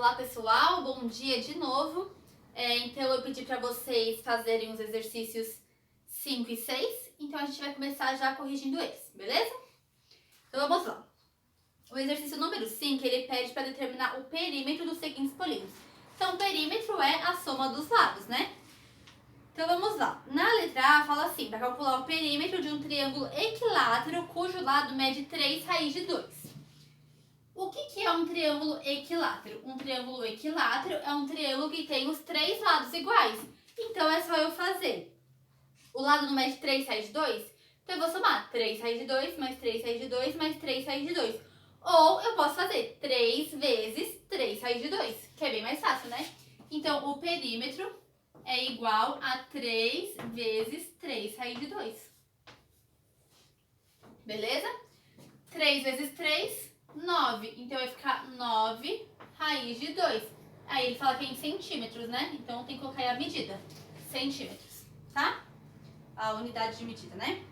Olá pessoal, bom dia de novo. Então eu pedi para vocês fazerem os exercícios 5 e 6, então a gente vai começar já corrigindo eles, beleza? Então vamos lá. O exercício número 5, ele pede para determinar o perímetro dos seguintes polígonos. Então o perímetro é a soma dos lados, né? Então vamos lá. Na letra A fala assim, para calcular o perímetro de um triângulo equilátero cujo lado mede 3 raiz de 2. O que é um triângulo equilátero? Um triângulo equilátero é um triângulo que tem os 3 lados iguais. Então é só eu fazer. O lado não mede 3 raiz de 2? Então eu vou somar 3 raiz de 2 mais 3 raiz de 2 mais 3 raiz de 2. Ou eu posso fazer 3 vezes 3 raiz de 2, que é bem mais fácil, né? Então o perímetro é igual a 3 vezes 3 raiz de 2. Beleza? 3 vezes 3... 9, então vai ficar 9 raiz de 2. Aí ele fala que é em centímetros, né? Então tem que colocar aí a medida, centímetros, tá? A unidade de medida, né?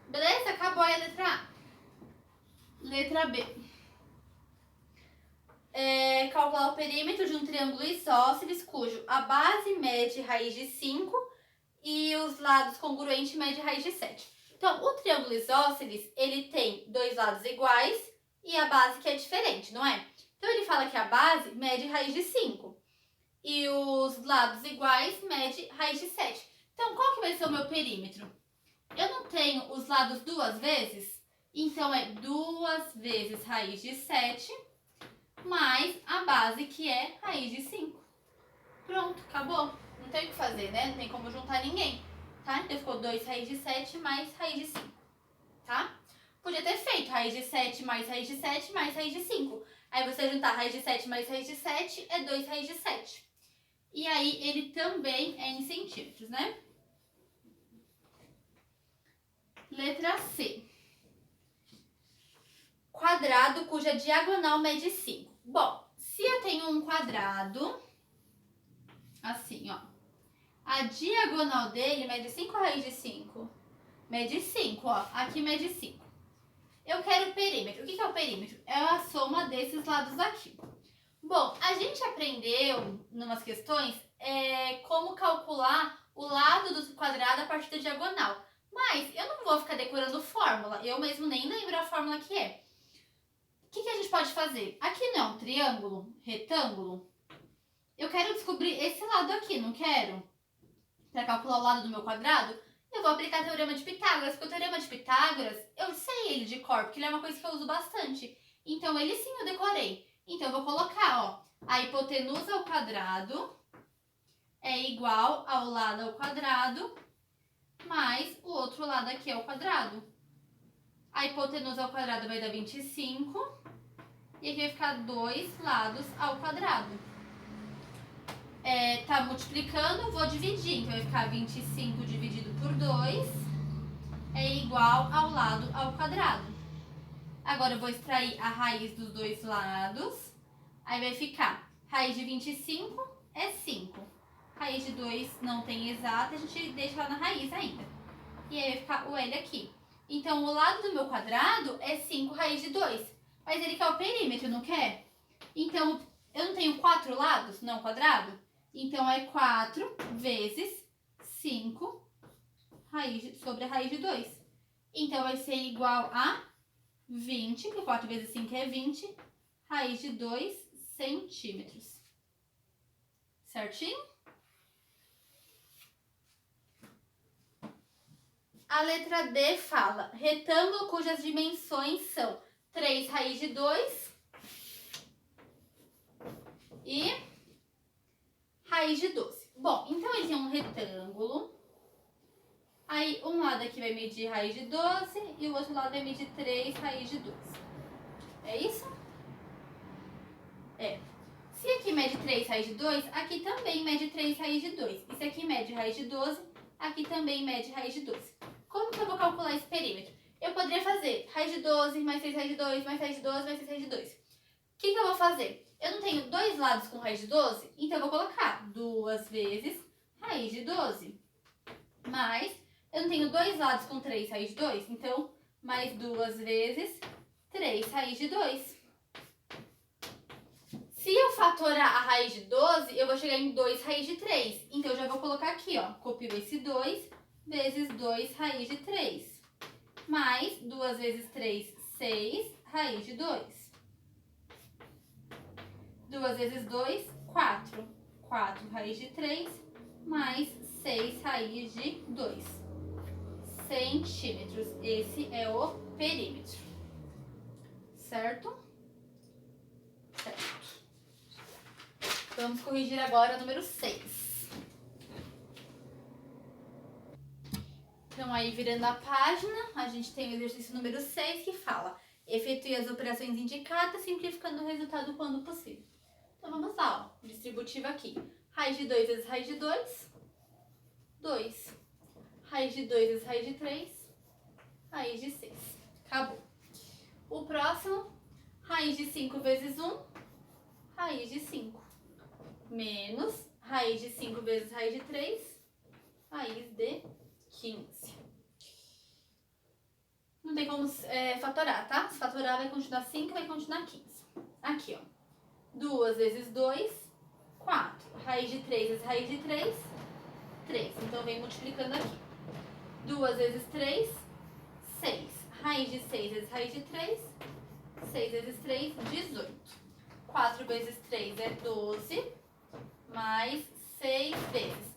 Beleza? Acabou aí a letra A. Letra B. Calcular o perímetro de um triângulo isósceles cujo a base mede raiz de 5 e os lados congruentes mede raiz de 7. Então, o triângulo isósceles, ele tem 2 lados iguais e a base que é diferente, não é? Então, ele fala que a base mede raiz de 5 e os lados iguais mede raiz de 7. Então, qual que vai ser o meu perímetro? Eu não tenho os lados duas vezes, então é 2 vezes raiz de 7 mais a base que é raiz de 5. Pronto, acabou. Não tem o que fazer, né? Não tem como juntar ninguém. Tá? Então ficou 2 raiz de 7 mais raiz de 5, tá? Podia ter feito raiz de 7 mais raiz de 7 mais raiz de 5. Aí você juntar raiz de 7 mais raiz de 7 é 2 raiz de 7. E aí ele também é em centímetros, né? Letra C. Quadrado cuja diagonal mede 5. Bom, se eu tenho um quadrado, assim, ó. A diagonal dele mede 5 raiz de 5. Mede 5, ó. Aqui mede 5. Eu quero o perímetro. O que é o perímetro? É a soma desses lados aqui. Bom, a gente aprendeu, numas questões, como calcular o lado do quadrado a partir da diagonal. Mas eu não vou ficar decorando fórmula. Eu mesmo nem lembro a fórmula que é. O que a gente pode fazer? Aqui não é um triângulo, retângulo. Eu quero descobrir esse lado aqui, não quero? Para calcular o lado do meu quadrado, eu vou aplicar o Teorema de Pitágoras, porque o Teorema de Pitágoras, eu sei ele de cor, porque ele é uma coisa que eu uso bastante. Então, ele sim eu decorei. Então, eu vou colocar, ó, a hipotenusa ao quadrado é igual ao lado ao quadrado mais o outro lado aqui ao quadrado. A hipotenusa ao quadrado vai dar 25 e aqui vai ficar 2 lados ao quadrado. Tá multiplicando, vou dividir. Então, vai ficar 25 dividido por 2 é igual ao lado ao quadrado. Agora, eu vou extrair a raiz dos dois lados. Aí, vai ficar raiz de 25 é 5. Raiz de 2 não tem exata, a gente deixa lá na raiz ainda. E aí, vai ficar o L aqui. Então, o lado do meu quadrado é 5 raiz de 2. Mas ele quer o perímetro, não quer? Então, eu não tenho 4 lados, não quadrado? Então, é 4 vezes 5 sobre a raiz de 2. Então, vai ser igual a 20, porque 4 vezes 5 é 20, raiz de 2 centímetros. Certinho? A letra D fala, retângulo cujas dimensões são 3 raiz de 2 e raiz de 12. Bom, então ele tem um retângulo. Aí um lado aqui vai medir raiz de 12 e o outro lado vai medir 3 raiz de 12. É isso? Se aqui mede 3 raiz de 2, aqui também mede 3 raiz de 2. E se aqui mede raiz de 12, aqui também mede raiz de 12. Como que eu vou calcular esse perímetro? Eu poderia fazer raiz de 12 mais 6 raiz de 2 mais raiz de 12 mais 6 raiz de 2. O que eu vou fazer? Eu não tenho dois lados com raiz de 12, então eu vou colocar 2 vezes raiz de 12. Mas eu não tenho dois lados com 3 raiz de 2, então mais 2 vezes 3 raiz de 2. Se fatorar a raiz de 12, eu vou chegar em 2 raiz de 3. Então, eu já vou colocar aqui, ó. Copio esse 2 vezes 2 raiz de 3. Mais 2 vezes 3, 6 raiz de 2. 2 vezes 2, 4. 4 raiz de 3 mais 6 raiz de 2 centímetros. Esse é o perímetro. Certo? Certo. Vamos corrigir agora o número 6. Então, aí virando a página, a gente tem o exercício número 6 que fala: efetue as operações indicadas, simplificando o resultado quando possível. Então, vamos lá, ó. Distributivo aqui. Raiz de 2 vezes raiz de 2, 2. Raiz de 2 vezes raiz de 3, raiz de 6. Acabou. O próximo, raiz de 5 vezes 1, raiz de 5. Menos raiz de 5 vezes raiz de 3, raiz de 15. Não tem como fatorar, tá? Se fatorar vai continuar 5, vai continuar 15. Aqui, ó. 2 vezes 2, 4. Raiz de 3 vezes raiz de 3, 3. Então, vem multiplicando aqui. 2 vezes 3, 6. Raiz de 6 vezes raiz de 3, 6 vezes 3, 18. 4 vezes 3 é 12, mais 6 vezes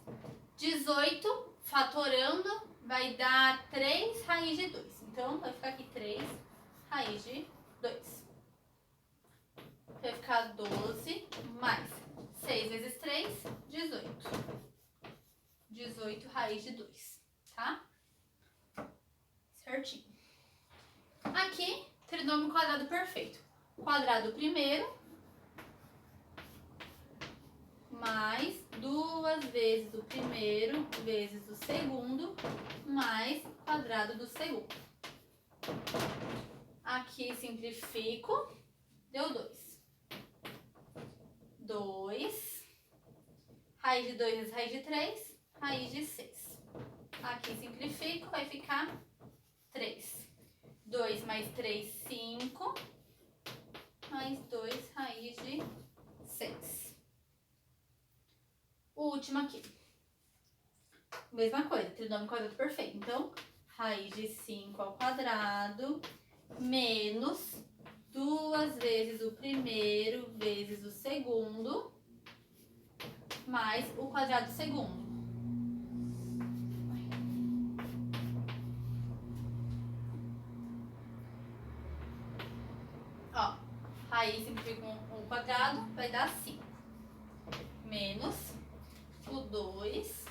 18, fatorando, vai dar 3 raiz de 2. Então, vai ficar aqui 3 raiz de 2. Vai ficar 12 mais 6 vezes 3, 18. 18 raiz de 2, tá? Certinho. Aqui, trinômio quadrado perfeito. Quadrado primeiro mais 2 vezes o primeiro vezes o segundo mais quadrado do segundo. Aqui simplifico, deu 2. 2, raiz de 2 vezes raiz de 3, raiz de 6. Aqui simplifico, vai ficar 3. 2 mais 3, 5, mais 2 raiz de 6. O último aqui. Mesma coisa, trinômio quadrado perfeito. Então, raiz de 5 ao quadrado menos 2 vezes o primeiro vezes o segundo mais o quadrado do segundo. Ó, raiz simplifica com o quadrado, vai dar 5. Menos o 2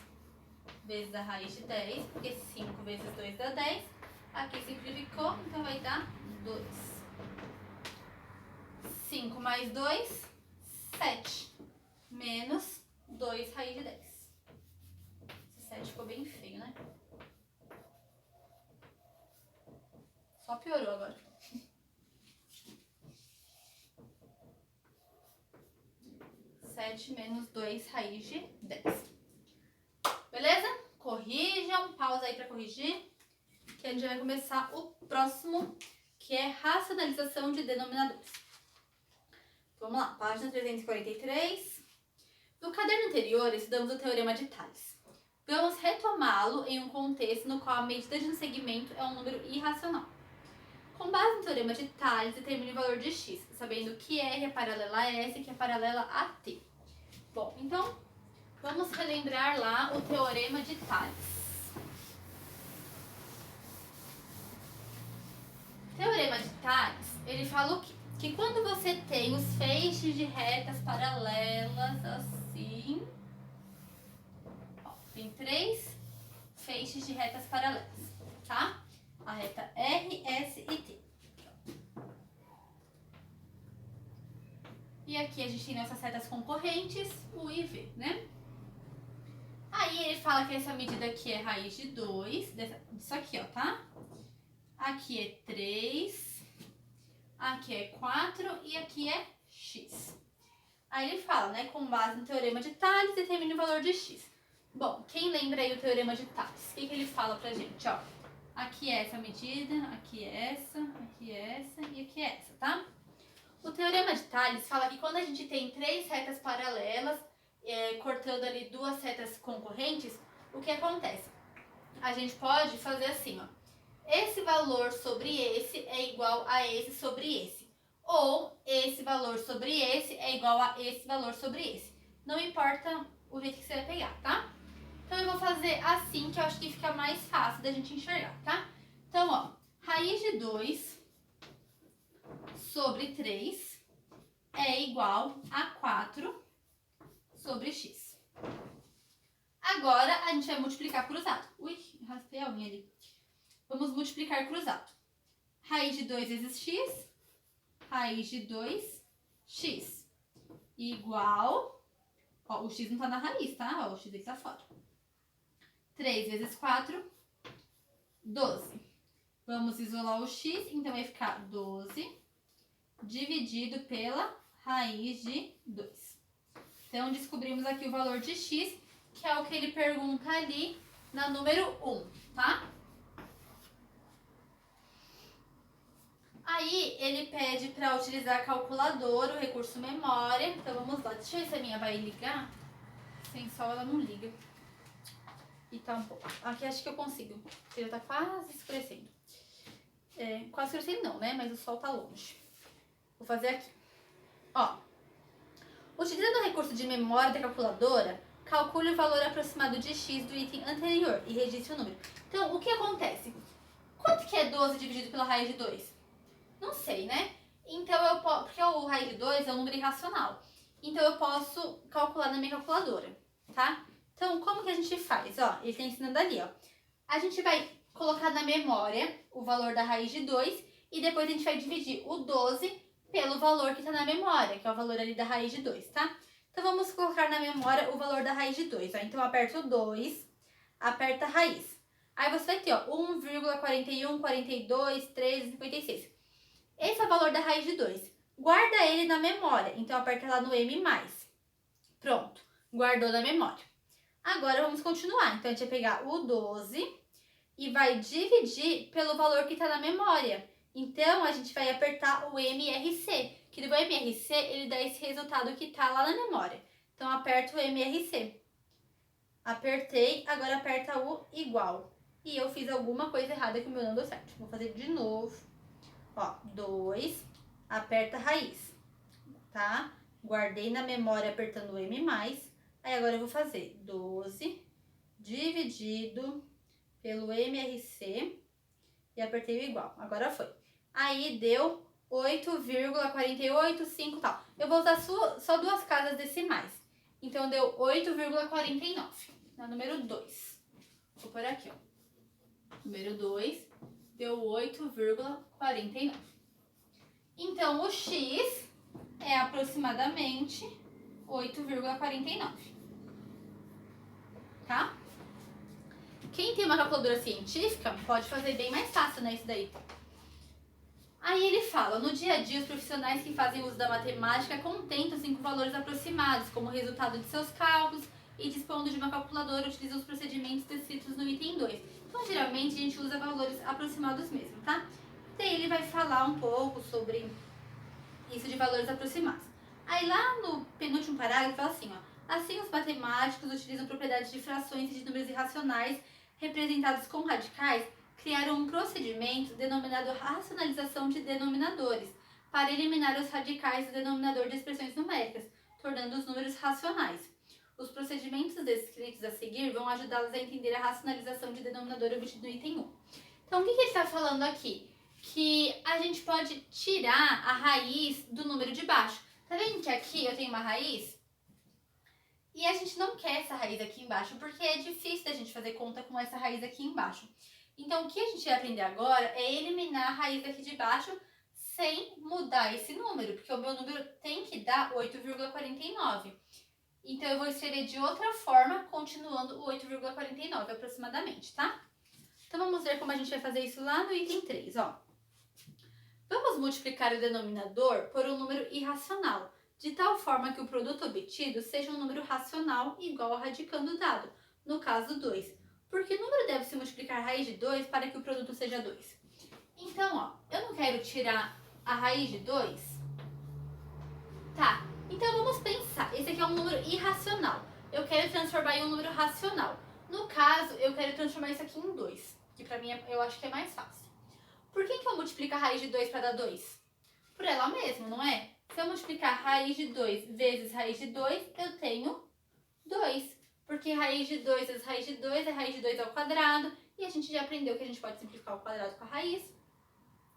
vezes a raiz de 10, porque 5 vezes 2 dá 10. Aqui simplificou, então vai dar 2. 5 mais 2, 7. Menos 2 raiz de 10. Esse 7 ficou bem feio, né? Só piorou agora. 7 menos 2 raiz de 10. Beleza? Corrijam, pausa aí para corrigir, que a gente vai começar o próximo, que é racionalização de denominadores. Vamos lá, página 343. No caderno anterior, estudamos o teorema de Tales. Vamos retomá-lo em um contexto no qual a medida de um segmento é um número irracional. Com base no teorema de Tales, determine o valor de x, sabendo que R é paralela a S e que é paralela a T. Bom, então, vamos relembrar lá o teorema de Tales. O teorema de Tales, ele fala o quê? Que quando você tem os feixes de retas paralelas assim, ó, tem 3 feixes de retas paralelas, tá? A reta R, S e T. E aqui a gente tem nossas retas concorrentes, U e V, né? Aí ele fala que essa medida aqui é raiz de 2, disso aqui, ó, tá? Aqui é 3, aqui é 4 e aqui é x. Aí ele fala, né, com base no teorema de Tales, determine o valor de x. Bom, quem lembra aí o teorema de Tales? O que ele fala pra gente, ó? Aqui é essa medida, aqui é essa e aqui é essa, tá? O teorema de Tales fala que quando a gente tem três retas paralelas, cortando ali duas retas concorrentes, o que acontece? A gente pode fazer assim, ó. Esse valor sobre esse é igual a esse sobre esse. Ou esse valor sobre esse é igual a esse valor sobre esse. Não importa o jeito que você vai pegar, tá? Então eu vou fazer assim, que eu acho que fica mais fácil da gente enxergar, tá? Então, ó, raiz de 2 sobre 3 é igual a 4 sobre x. Agora a gente vai multiplicar cruzado. Ui, raspei a unha ali. Vamos multiplicar cruzado. Raiz de 2 vezes x, raiz de 2x igual... Ó, o x não tá na raiz, tá? Ó, o x aqui tá fora. 3 vezes 4, 12. Vamos isolar o x, então vai ficar 12 dividido pela raiz de 2. Então, descobrimos aqui o valor de x, que é o que ele pergunta ali na número 1, tá? Aí, ele pede para utilizar a calculadora, o recurso memória. Então, vamos lá. Deixa eu ver se a minha vai ligar. Sem sol, ela não liga. E tá um pouco... Aqui acho que eu consigo. Porque já tá quase escurecendo. Quase escurecendo não, né? Mas o sol tá longe. Vou fazer aqui. Ó. Utilizando o recurso de memória da calculadora, calcule o valor aproximado de x do item anterior e registre o número. Então, o que acontece? Quanto que é 12 dividido pela raiz de 2? Não sei, né? Então, eu posso... Porque o raiz de 2 é um número irracional. Então, eu posso calcular na minha calculadora, tá? Então, como que a gente faz? Ó, ele tá ensinando ali, ó. A gente vai colocar na memória o valor da raiz de 2 e depois a gente vai dividir o 12 pelo valor que está na memória, que é o valor ali da raiz de 2, tá? Então, vamos colocar na memória o valor da raiz de 2, ó. Então, aperta o 2, aperta a raiz. Aí, você vai ter, ó, 1,41, 42, 13, 56. Esse é o valor da raiz de 2. Guarda ele na memória, então aperta lá no M+. Pronto, guardou na memória. Agora, vamos continuar. Então, a gente vai pegar o 12 e vai dividir pelo valor que está na memória. Então, a gente vai apertar o MRC, que do MRC ele dá esse resultado que está lá na memória. Então, aperta o MRC. Apertei, agora aperta o igual. E eu fiz alguma coisa errada que o meu não deu certo. Vou fazer de novo. Ó, 2, aperta a raiz, tá? Guardei na memória apertando o M+. Aí agora eu vou fazer 12 dividido pelo MRC e apertei o igual. Agora foi. Aí deu 8,485 tal. Eu vou usar só duas casas decimais. Então deu 8,49 na número 2. Vou por aqui, ó. Número 2 deu 8,49. Então o x é aproximadamente 8,49. Tá? Quem tem uma calculadora científica pode fazer bem mais fácil, né, isso daí. Aí ele fala, no dia a dia os profissionais que fazem uso da matemática contentam-se com valores aproximados como resultado de seus cálculos e dispondo de uma calculadora utilizam os procedimentos descritos no item 2. Então, geralmente, a gente usa valores aproximados mesmo, tá? Daí ele vai falar um pouco sobre isso de valores aproximados. Aí lá no penúltimo parágrafo fala assim, ó. Assim, os matemáticos utilizam propriedades de frações e de números irracionais representados com radicais, criaram um procedimento denominado racionalização de denominadores, para eliminar os radicais do denominador de expressões numéricas, tornando os números racionais. Os procedimentos descritos a seguir vão ajudá-los a entender a racionalização de denominador obtido no item 1. Então, o que ele está falando aqui? Que a gente pode tirar a raiz do número de baixo. Tá vendo que aqui eu tenho uma raiz? E a gente não quer essa raiz aqui embaixo, porque é difícil da gente fazer conta com essa raiz aqui embaixo. Então, o que a gente vai aprender agora é eliminar a raiz aqui de baixo sem mudar esse número, porque o meu número tem que dar 8,49. Então, eu vou escrever de outra forma, continuando o 8,49 aproximadamente, tá? Então, vamos ver como a gente vai fazer isso lá no item 3, ó. Vamos multiplicar o denominador por um número irracional, de tal forma que o produto obtido seja um número racional igual ao radicando o dado, no caso 2. Porque o número deve se multiplicar a raiz de 2 para que o produto seja 2. Então, ó, eu não quero tirar a raiz de 2, Tá, então vamos pensar. Esse aqui é um número irracional. Eu quero transformar em um número racional. No caso, eu quero transformar isso aqui em 2, que pra mim eu acho que é mais fácil. Por que eu multiplico a raiz de 2 para dar 2? Por ela mesma, não é? Se eu multiplicar raiz de 2 vezes raiz de 2, eu tenho 2. Porque raiz de 2 vezes raiz de 2 é raiz de 2 ao quadrado. E a gente já aprendeu que a gente pode simplificar o quadrado com a raiz.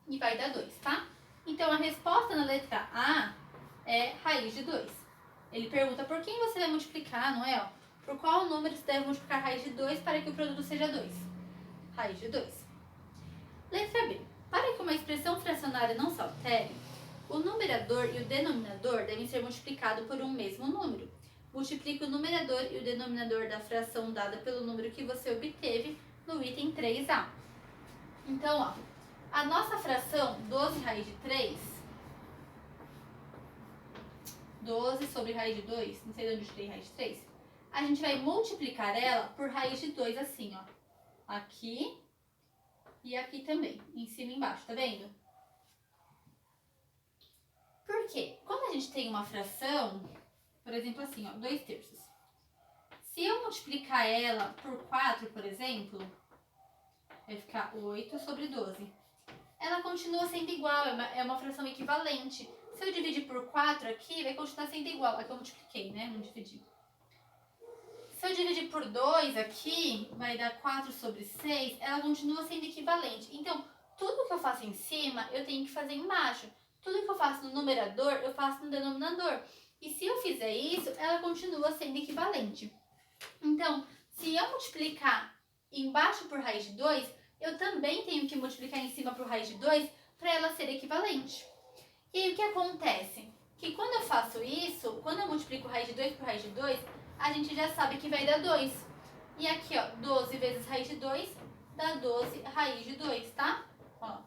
E vai dar 2, tá? Então, a resposta na letra A é raiz de 2. Ele pergunta por quem você vai multiplicar, não é? Ó, por qual número você deve multiplicar raiz de 2 para que o produto seja 2? Raiz de 2. Letra B. Para que uma expressão fracionária não se altere, o numerador e o denominador devem ser multiplicados por um mesmo número. Multiplique o numerador e o denominador da fração dada pelo número que você obteve no item 3A. Então, ó, a nossa fração 12 raiz de 3, 12 sobre raiz de 2, não sei de onde eu tirei raiz de 3, a gente vai multiplicar ela por raiz de 2 assim, ó. Aqui e aqui também, em cima e embaixo, tá vendo? Por quê? Quando a gente tem uma fração, por exemplo assim, ó, 2/3. Se eu multiplicar ela por 4, por exemplo, vai ficar 8 sobre 12. Ela continua sendo igual, é uma fração equivalente. Se eu dividir por 4 aqui, vai continuar sendo igual. Aqui eu multipliquei, né? Não dividi. Se eu dividir por 2 aqui, vai dar 4 sobre 6, ela continua sendo equivalente. Então, tudo que eu faço em cima, eu tenho que fazer embaixo. Tudo que eu faço no numerador, eu faço no denominador. E se eu fizer isso, ela continua sendo equivalente. Então, se eu multiplicar embaixo por raiz de 2, eu também tenho que multiplicar em cima por raiz de 2 para ela ser equivalente. E aí o que acontece? Que quando eu faço isso, quando eu multiplico raiz de 2 por raiz de 2, a gente já sabe que vai dar 2. E aqui, ó, 12 vezes raiz de 2 dá 12 raiz de 2, tá? Ó.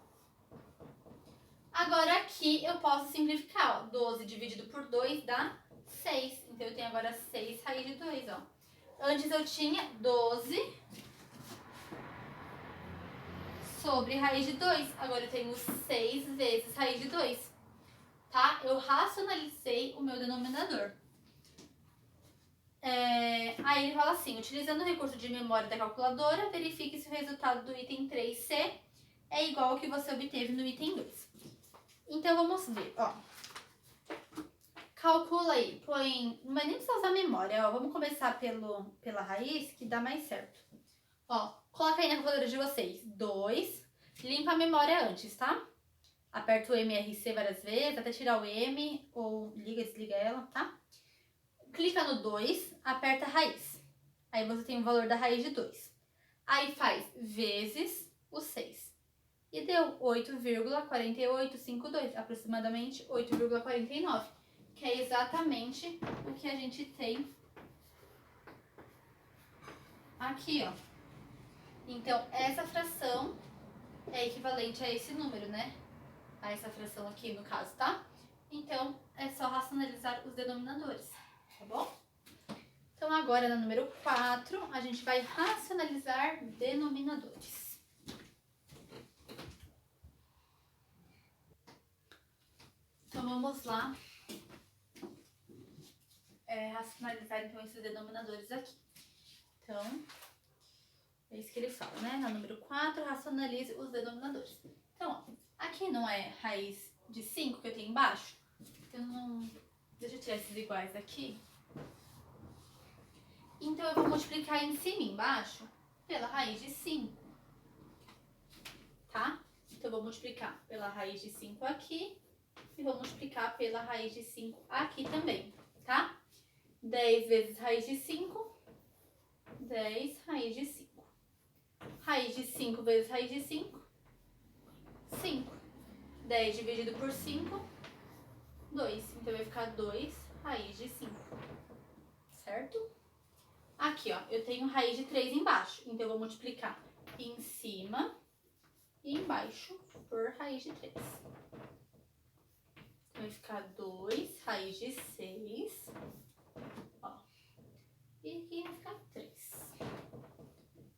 Agora aqui eu posso simplificar, ó. 12 dividido por 2 dá 6. Então eu tenho agora 6 raiz de 2, ó. Antes eu tinha 12 sobre raiz de 2. Agora eu tenho 6 vezes raiz de 2. Tá? Eu racionalizei o meu denominador. Aí ele fala assim, utilizando o recurso de memória da calculadora, verifique se o resultado do item 3C é igual ao que você obteve no item 2. Então vamos ver, ó. Calcula aí, põe, não vai nem precisar usar memória, ó. Vamos começar pela raiz, que dá mais certo. Ó, coloca aí na calculadora de vocês, 2, limpa a memória antes, tá? Aperta o MRC várias vezes, até tirar o M, ou liga, desliga ela, tá? Clica no 2, aperta a raiz. Aí você tem o valor da raiz de 2. Aí faz vezes o 6. E deu 8,4852, aproximadamente 8,49. Que é exatamente o que a gente tem aqui, ó. Então, essa fração é equivalente a esse número, né? A essa fração aqui, no caso, tá? Então, é só racionalizar os denominadores, tá bom? Então, agora, no número 4, a gente vai racionalizar denominadores. Então, vamos lá. Racionalizar, então, esses denominadores aqui. Então, é isso que ele fala, né? No número 4, racionalize os denominadores. Então, ó, aqui não é raiz de 5 que eu tenho embaixo? Eu não... Deixa eu tirar esses iguais aqui. Então, eu vou multiplicar em cima e embaixo pela raiz de 5. Tá? Então, eu vou multiplicar pela raiz de 5 aqui e vou multiplicar pela raiz de 5 aqui também, tá? 10 vezes raiz de 5, 10 raiz de 5. Raiz de 5 vezes raiz de 5, 5. 10 dividido por 5, 2. Então, vai ficar 2 raiz de 5. Certo? Aqui, ó, eu tenho raiz de 3 embaixo. Então, eu vou multiplicar em cima e embaixo por raiz de 3. Vai ficar 2 raiz de 6. Ó. E aqui vai ficar 3.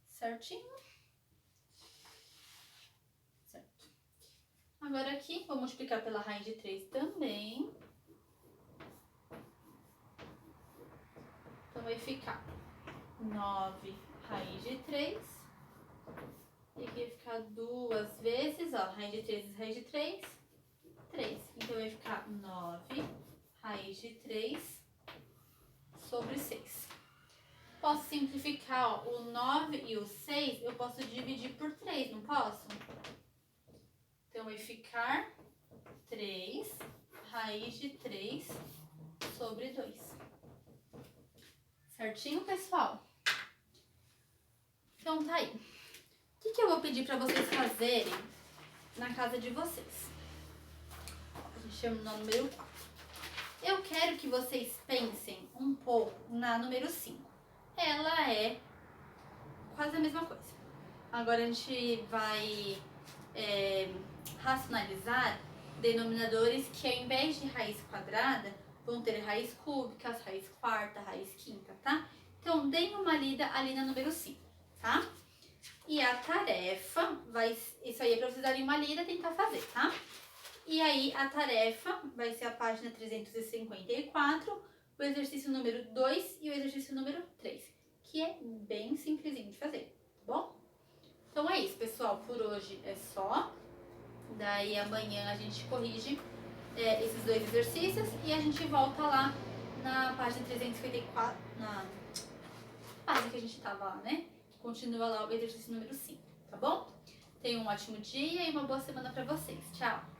Certinho? Certo. Agora aqui, vou multiplicar pela raiz de 3 também. vai ficar 9 raiz de 3. E aqui vai ficar 2 vezes, ó, raiz de 3 vezes raiz de 3, 3. Então vai ficar 9 raiz de 3 sobre 6. Posso simplificar, ó, o 9 e o 6, eu posso dividir por 3, não posso? Então vai ficar 3 raiz de 3 sobre 2. Certinho, pessoal? Então tá aí. O que eu vou pedir para vocês fazerem na casa de vocês? A gente chama no número 4. Eu quero que vocês pensem um pouco na número 5. Ela é quase a mesma coisa. Agora a gente vai racionalizar denominadores que, ao invés de raiz quadrada, vão ter raiz cúbica, raiz quarta, raiz quinta, tá? Então, deem uma lida ali na número 5, tá? E a tarefa isso aí é pra vocês darem uma lida e tentar fazer, tá? E aí, a tarefa vai ser a página 354, o exercício número 2 e o exercício número 3, que é bem simplesinho de fazer, tá bom? Então é isso, pessoal. Por hoje é só. Daí amanhã a gente corrige esses 2 exercícios e a gente volta lá na página 354, na página que a gente tava lá, né? Continua lá o exercício número 5, tá bom? Tenham um ótimo dia e uma boa semana pra vocês. Tchau!